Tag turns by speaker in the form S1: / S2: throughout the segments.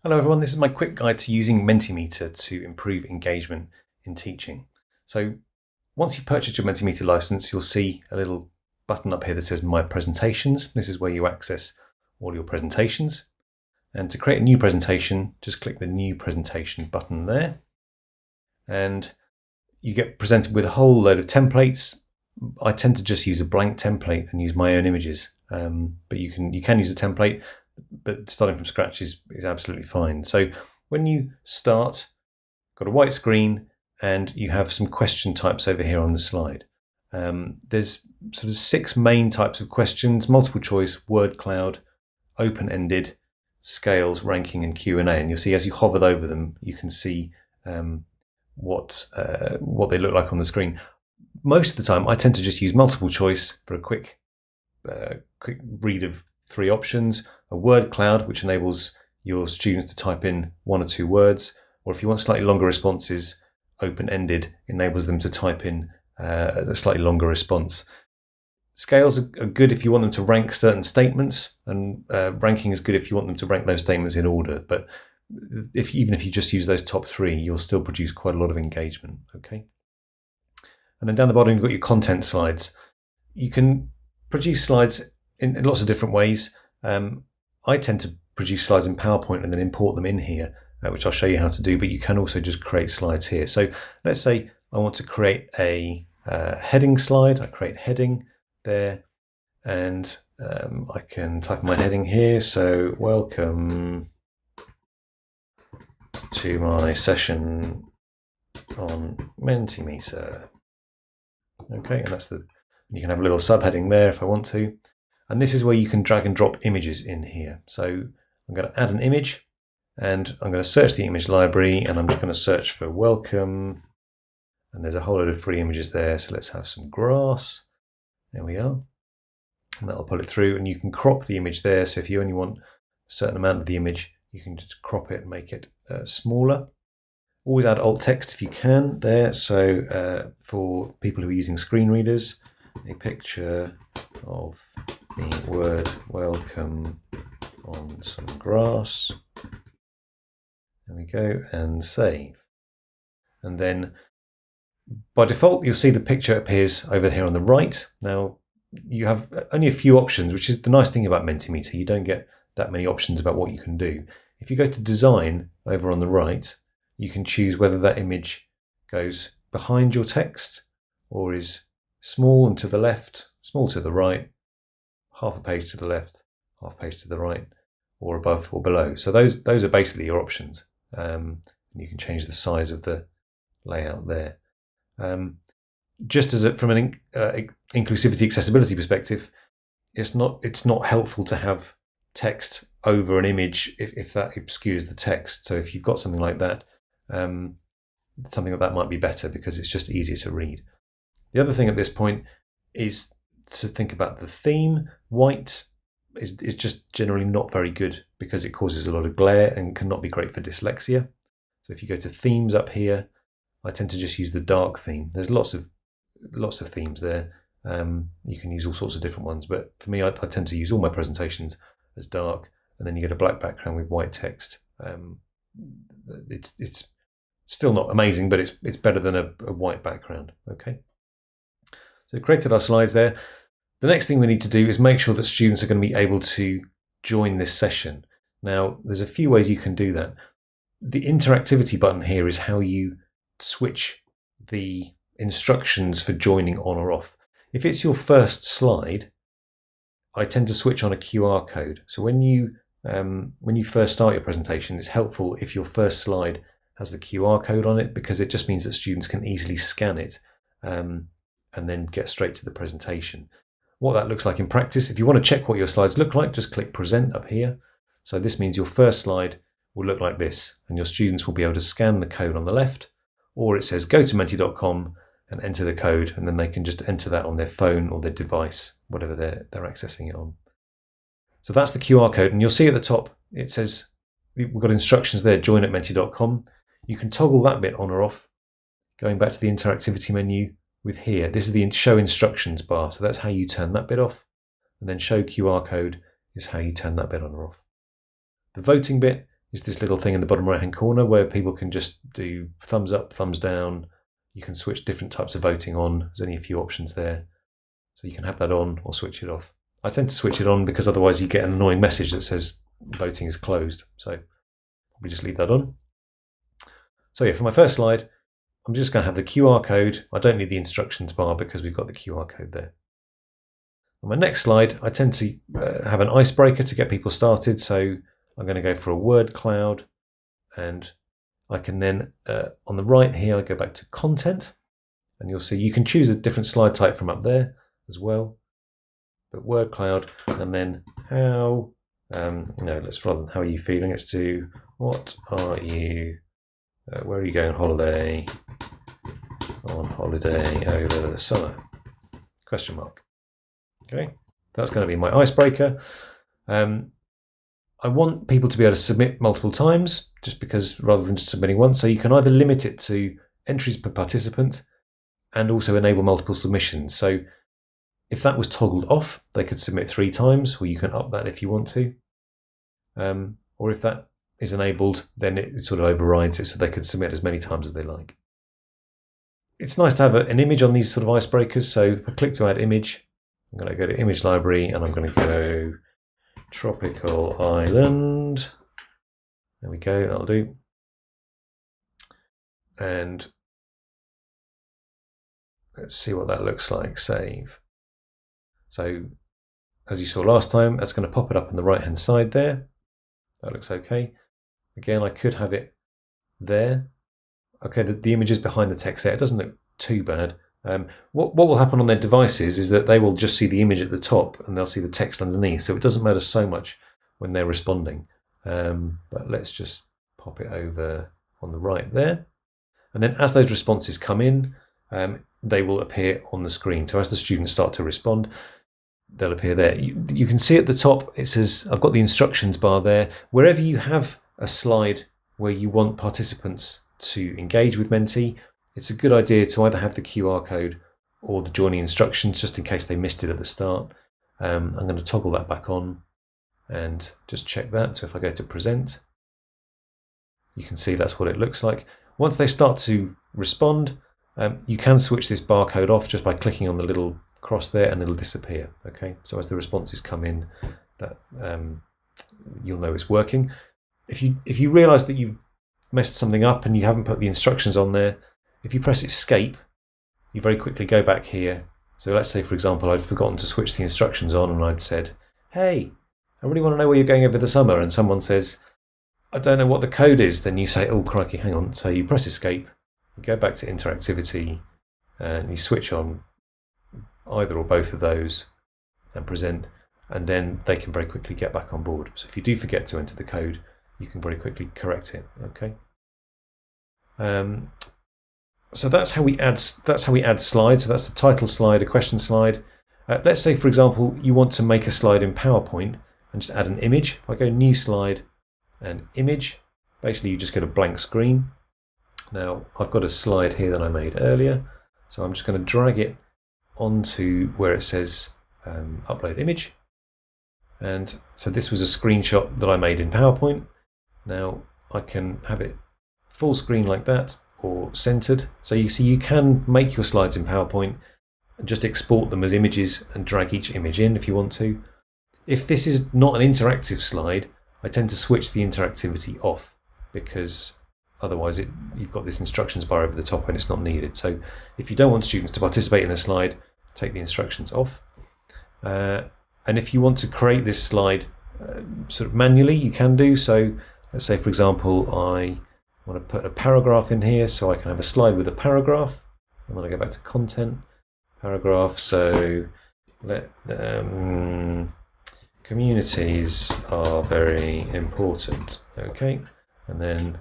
S1: Hello everyone, this is my quick guide to using Mentimeter to improve engagement in teaching. So once you've purchased your Mentimeter license, you'll see a little button up here that says My Presentations. This is where you access all your presentations. And to create a new presentation, just click the New Presentation button there. And you get presented with a whole load of templates. I tend to just use a blank template and use my own images. But you can use a template, but starting from scratch is absolutely fine. So when you start, got a white screen and you have some question types over here on the slide. There's sort of 6 main types of questions: multiple choice, word cloud, open-ended, scales, ranking, and Q&A. And you'll see as you hover over them, you can see what they look like on the screen. Most of the time, I tend to just use multiple choice for a quick read of 3 options, a word cloud, which enables your students to type in 1 or 2 words, or if you want slightly longer responses, open-ended enables them to type in a slightly longer response. Scales are good if you want them to rank certain statements, and ranking is good if you want them to rank those statements in order. But even if you just use those top 3, you'll still produce quite a lot of engagement. Okay. And then down the bottom, you've got your content slides. You can produce slides in lots of different ways. I tend to produce slides in PowerPoint and then import them in here, which I'll show you how to do, but you can also just create slides here. So let's say I want to create a heading slide. I create heading there, and I can type my heading here. So welcome to my session on Mentimeter. Okay, and you can have a little subheading there if I want to. And this is where you can drag and drop images in here. So I'm going to add an image, and I'm going to search the image library, and I'm just going to search for welcome. And there's a whole load of free images there. So let's have some grass. There we are. And that'll pull it through, and you can crop the image there. So if you only want a certain amount of the image, you can just crop it and make it smaller. Always add alt text if you can there. So for people who are using screen readers, a picture of the word welcome on some grass. There we go, and save. And then by default, you'll see the picture appears over here on the right. Now, you have only a few options, which is the nice thing about Mentimeter. You don't get that many options about what you can do. If you go to design over on the right, you can choose whether that image goes behind your text or is small and to the left, small to the right, half a page to the left, half a page to the right, or above or below. So those are basically your options. And you can change the size of the layout there. Just as from an inclusivity accessibility perspective, it's not helpful to have text over an image if that obscures the text. So if you've got something like that, something like that might be better because it's just easier to read. The other thing at this point is to think about the theme. White is just generally not very good because it causes a lot of glare and cannot be great for dyslexia. So if you go to themes up here, I tend to just use the dark theme. There's lots of themes there. You can use all sorts of different ones, but for me, I tend to use all my presentations as dark, and then you get a black background with white text. It's still not amazing, but it's better than a white background. Okay. So we've created our slides there. The next thing we need to do is make sure that students are going to be able to join this session. Now, there's a few ways you can do that. The interactivity button here is how you switch the instructions for joining on or off. If it's your first slide, I tend to switch on a QR code. So when you first start your presentation, it's helpful if your first slide has the QR code on it, because it just means that students can easily scan it and then get straight to the presentation. What that looks like in practice, if you want to check what your slides look like, just click Present up here. So this means your first slide will look like this, and your students will be able to scan the code on the left, or it says go to menti.com and enter the code, and then they can just enter that on their phone or their device, whatever they're accessing it on. So that's the QR code, and you'll see at the top, it says, we've got instructions there, join at menti.com. You can toggle that bit on or off, going back to the interactivity menu with here. This is the show instructions bar, so that's how you turn that bit off, and then show QR code is how you turn that bit on or off. The voting bit is this little thing in the bottom right hand corner where people can just do thumbs up, thumbs down. You can switch different types of voting on. There's only a few options there. So you can have that on or switch it off. I tend to switch it on because otherwise you get an annoying message that says voting is closed. So we just leave that on. So yeah, for my first slide, I'm just going to have the QR code. I don't need the instructions bar because we've got the QR code there. On my next slide, I tend to have an icebreaker to get people started. So I'm going to go for a word cloud, and I can then, on the right here, I go back to content, and you'll see you can choose a different slide type from up there as well. But word cloud, and then how, let's rather than how are you feeling, let's do what are you, where are you going on holiday over the summer, question mark. Okay, that's going to be my icebreaker. I want people to be able to submit multiple times, just because rather than just submitting once. So you can either limit it to entries per participant and also enable multiple submissions. So if that was toggled off, they could submit 3 times, or you can up that if you want to. Or if that is enabled, then it sort of overrides it so they could submit as many times as they like. It's nice to have an image on these sort of icebreakers. So if I click to add image, I'm going to go to image library and I'm going to go tropical island. There we go, that'll do. And let's see what that looks like. Save. So as you saw last time, that's going to pop it up on the right hand side there. That looks okay. Again, I could have it there. Okay, the image is behind the text there. It doesn't look too bad. What will happen on their devices is that they will just see the image at the top and they'll see the text underneath. So it doesn't matter so much when they're responding. But let's just pop it over on the right there. And then as those responses come in, they will appear on the screen. So as the students start to respond, they'll appear there. You can see at the top, it says, I've got the instructions bar there. Wherever you have a slide where you want participants to engage with Menti, it's a good idea to either have the QR code or the joining instructions, just in case they missed it at the start. I'm going to toggle that back on and just check that. So if I go to present, you can see that's what it looks like. Once they start to respond, you can switch this barcode off just by clicking on the little cross there and it'll disappear. Okay, so as the responses come in, that you'll know it's working. If you realize that you've messed something up and you haven't put the instructions on there, if you press escape, you very quickly go back here. So let's say, for example, I'd forgotten to switch the instructions on and I'd said, hey, I really want to know where you're going over the summer. And someone says, I don't know what the code is. Then you say, oh, crikey, hang on. So you press escape, you go back to interactivity and you switch on either or both of those and present. And then they can very quickly get back on board. So if you do forget to enter the code, you can very quickly correct it. Okay. So that's how we add slides. So that's the title slide, a question slide. Let's say, for example, you want to make a slide in PowerPoint and just add an image. If I go new slide and image, basically you just get a blank screen. Now I've got a slide here that I made earlier, so I'm just going to drag it onto where it says upload image. And so this was a screenshot that I made in PowerPoint. Now I can have it full screen like that or centered. So you see you can make your slides in PowerPoint and just export them as images and drag each image in if you want to. If this is not an interactive slide, I tend to switch the interactivity off because otherwise you've got this instructions bar over the top and it's not needed. So if you don't want students to participate in a slide, take the instructions off. And if you want to create this slide sort of manually, you can do so. Let's say, for example, I want to put a paragraph in here, so I can have a slide with a paragraph. And then I go back to content, paragraph. So communities are very important. Okay, and then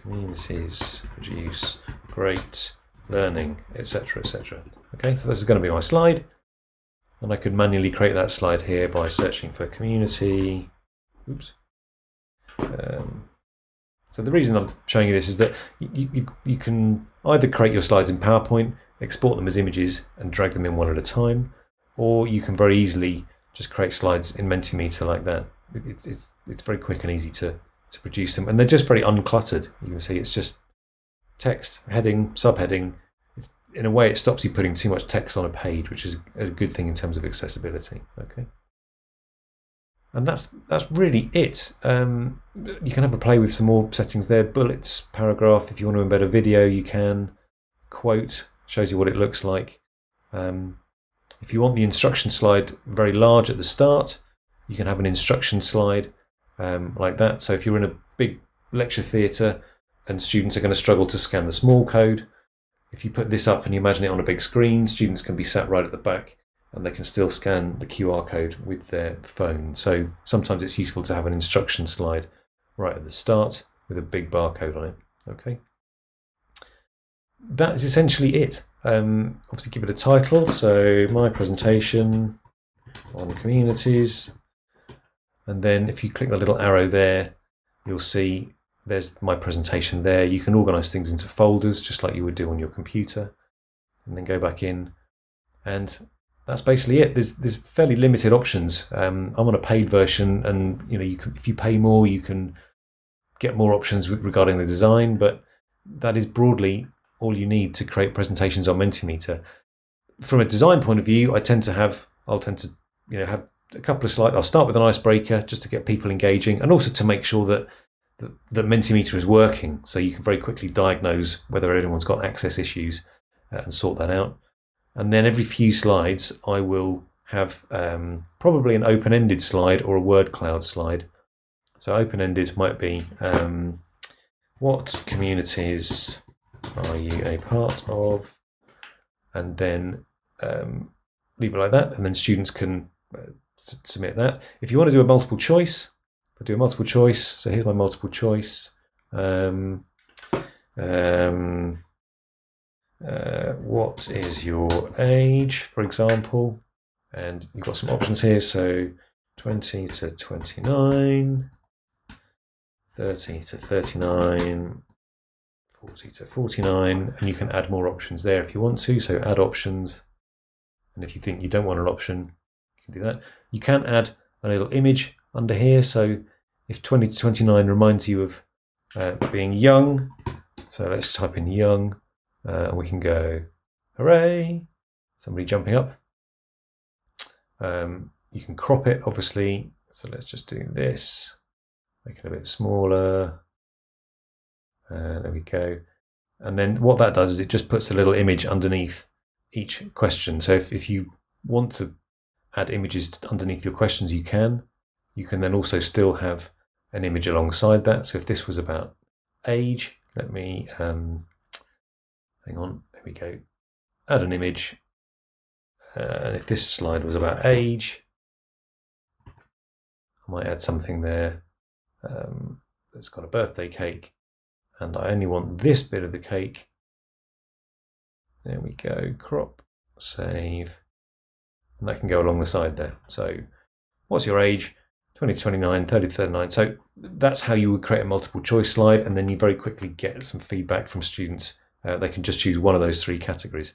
S1: communities produce great learning, etc., etc. Okay, so this is going to be my slide. And I could manually create that slide here by searching for community. Oops. So the reason I'm showing you this is that you can either create your slides in PowerPoint, export them as images and drag them in one at a time, or you can very easily just create slides in Mentimeter like that. it's very quick and easy to produce them, and they're just very uncluttered. You can see it's just text, heading, subheading. In a way, it stops you putting too much text on a page, which is a good thing in terms of accessibility. Okay, and that's really it. You can have a play with some more settings there. Bullets, paragraph. If you want to embed a video, you can. Quote shows you what it looks like. If you want the instruction slide very large at the start, you can have an instruction slide like that. So if you're in a big lecture theatre and students are going to struggle to scan the small code, if you put this up and you imagine it on a big screen, students can be sat right at the back and they can still scan the QR code with their phone. So sometimes it's useful to have an instruction slide right at the start with a big barcode on it. Okay. That is essentially it. Obviously give it a title. So my presentation on communities. And then if you click the little arrow there, you'll see there's my presentation there. You can organize things into folders just like you would do on your computer, and then go back in. And that's basically it. There's fairly limited options. I'm on a paid version, and you can, if you pay more, you can get more options regarding the design, but that is broadly all you need to create presentations on Mentimeter. From a design point of view, I'll tend to have have a couple of slides. I'll start with an icebreaker just to get people engaging, and also to make sure that Mentimeter is working, so you can very quickly diagnose whether anyone's got access issues and sort that out. And then every few slides, I will have probably an open-ended slide or a word cloud slide. So open-ended might be, what communities are you a part of? And then leave it like that, and then students can submit that. If you want to do a multiple choice, I'll do a multiple choice. So here's my multiple choice. What is your age, for example? And you've got some options here. So 20 to 29, 30 to 39, 40 to 49, and you can add more options there if you want to. So add options, and if you think you don't want an option, you can do that. You can add a little image under here. So if 20 to 29 reminds you of being young, so let's type in young, and we can go, hooray, somebody jumping up. You can crop it, obviously. So let's just do this, make it a bit smaller. There we go. And then what that does is it just puts a little image underneath each question. So if you want to add images underneath your questions, you can. You can then also still have an image alongside that. So if this was about age, let me, hang on, there we go. Add an image. And if this slide was about age, I might add something there that's got a birthday cake. And I only want this bit of the cake. There we go, crop, save. And that can go along the side there. So what's your age? 20 to 29, 30 to 39. So that's how you would create a multiple choice slide, and then you very quickly get some feedback from students. They can just choose one of those three categories.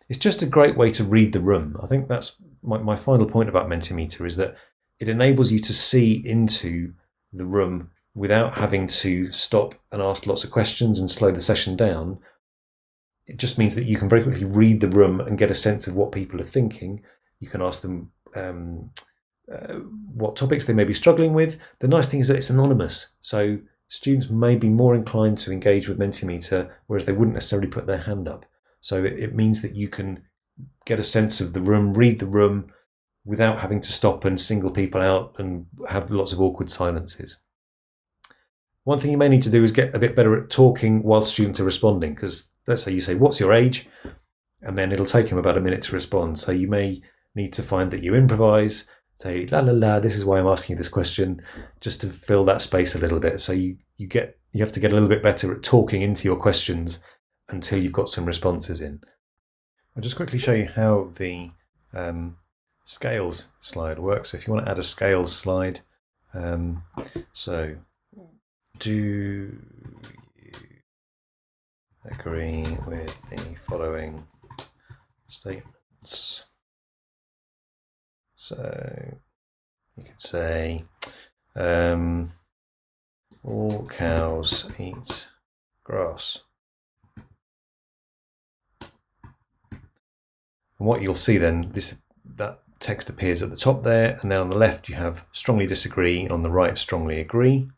S1: It's just a great way to read the room. I think that's my final point about Mentimeter, is that it enables you to see into the room without having to stop and ask lots of questions and slow the session down. It just means that you can very quickly read the room and get a sense of what people are thinking. You can ask them what topics they may be struggling with. The nice thing is that it's anonymous, so students may be more inclined to engage with Mentimeter, whereas they wouldn't necessarily put their hand up. So it means that you can get a sense of the room, read the room, without having to stop and single people out and have lots of awkward silences. One thing you may need to do is get a bit better at talking while students are responding, because let's say you say, what's your age? And then it'll take them about a minute to respond. So you may need to find that you improvise, say, la la la, this is why I'm asking you this question, just to fill that space a little bit. So you have to get a little bit better at talking into your questions until you've got some responses in. I'll just quickly show you how the scales slide works. So if you want to add a scales slide, so do you agree with the following statements? So you could say, All cows eat grass. And what you'll see then, that text appears at the top there, and then on the left you have strongly disagree, and on the right strongly agree.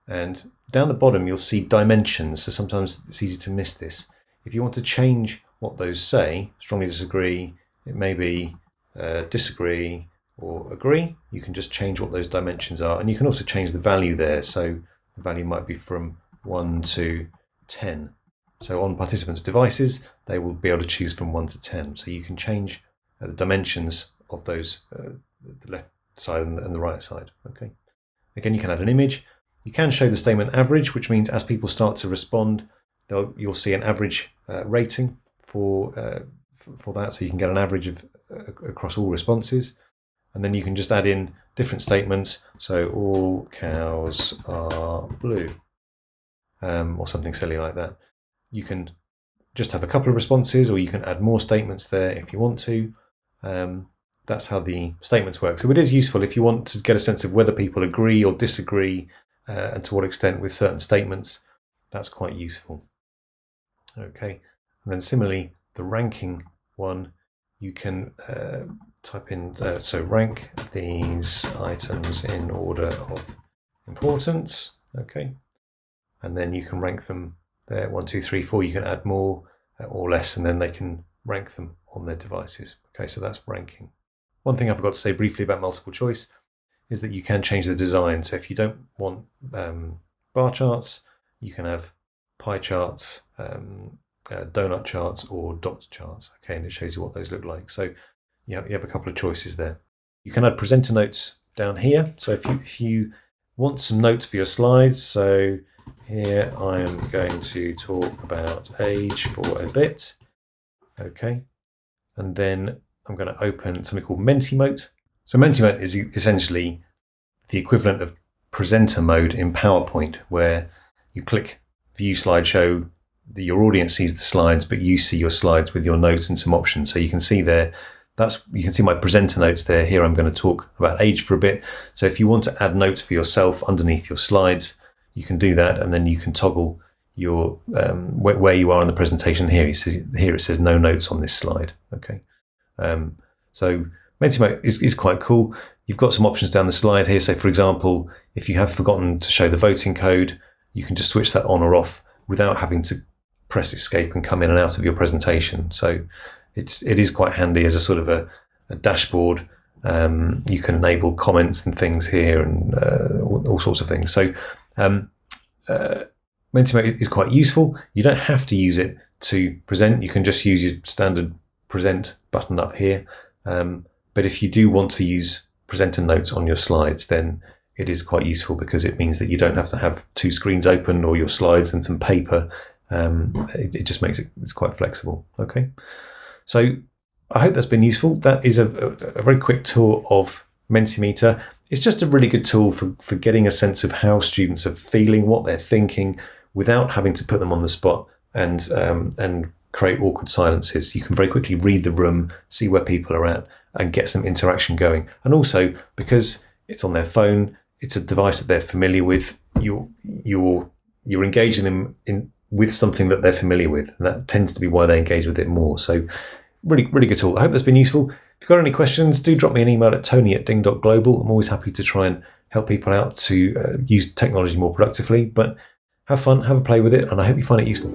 S1: And down the bottom you'll see dimensions, so sometimes it's easy to miss this. If you want to change what those say, strongly disagree, it may be disagree or agree, you can just change what those dimensions are, and you can also change the value there, so the value might be from 1 to 10. So on participants' devices, they will be able to choose from 1 to 10. So you can change the dimensions of those, the left side and the right side. Okay. Again, you can add an image. You can show the statement average, which means as people start to respond, you'll see an average rating for that. So you can get an average of across all responses. And then you can just add in different statements. So all cows are blue, or something silly like that. You can just have a couple of responses, or you can add more statements there if you want to. That's how the statements work. So it is useful if you want to get a sense of whether people agree or disagree, and to what extent with certain statements. That's quite useful. Okay, and then similarly, the ranking one, you can type in, so rank these items in order of importance. Okay, and then you can rank them there, 1, 2, 3, 4. You can add more or less, and then they can rank them on their devices. Okay, so that's ranking. One thing I forgot to say briefly about multiple choice is that you can change the design. So if you don't want bar charts, you can have pie charts, donut charts, or dot charts. Okay, and it shows you what those look like. So you have a couple of choices there. You can add presenter notes down here. So if you want some notes for your slides, so here I am going to talk about age for a bit. Okay, and then I'm going to open something called Mentimeter. So Mentimeter is essentially the equivalent of presenter mode in PowerPoint, where you click view slideshow, your audience sees the slides, but you see your slides with your notes and some options. So you can see there, you can see my presenter notes there. Here I'm going to talk about age for a bit. So if you want to add notes for yourself underneath your slides, you can do that, and then you can toggle your where you are in the presentation. Here it says no notes on this slide. Okay, so Mentimeter is quite cool. You've got some options down the slide here. So for example, if you have forgotten to show the voting code, you can just switch that on or off without having to press escape and come in and out of your presentation. So it is quite handy as a sort of a dashboard. You can enable comments and things here, and all sorts of things. So Mentimeter is quite useful. You don't have to use it to present. You can just use your standard present button up here. But if you do want to use presenter notes on your slides, then it is quite useful, because it means that you don't have to have two screens open or your slides and some paper. It just makes it's quite flexible. Okay, so I hope that's been useful. That is a very quick tour of Mentimeter. It's just a really good tool for getting a sense of how students are feeling, what they're thinking, without having to put them on the spot and create awkward silences. You can very quickly read the room, see where people are at, and get some interaction going. And also, because it's on their phone, it's a device that they're familiar with, you're engaging them with something that they're familiar with, and that tends to be why they engage with it more. So really, really good tool. I hope that's been useful. If you've got any questions, do drop me an email at tony@ding.global. I'm always happy to try and help people out to use technology more productively. But have fun, have a play with it, and I hope you find it useful.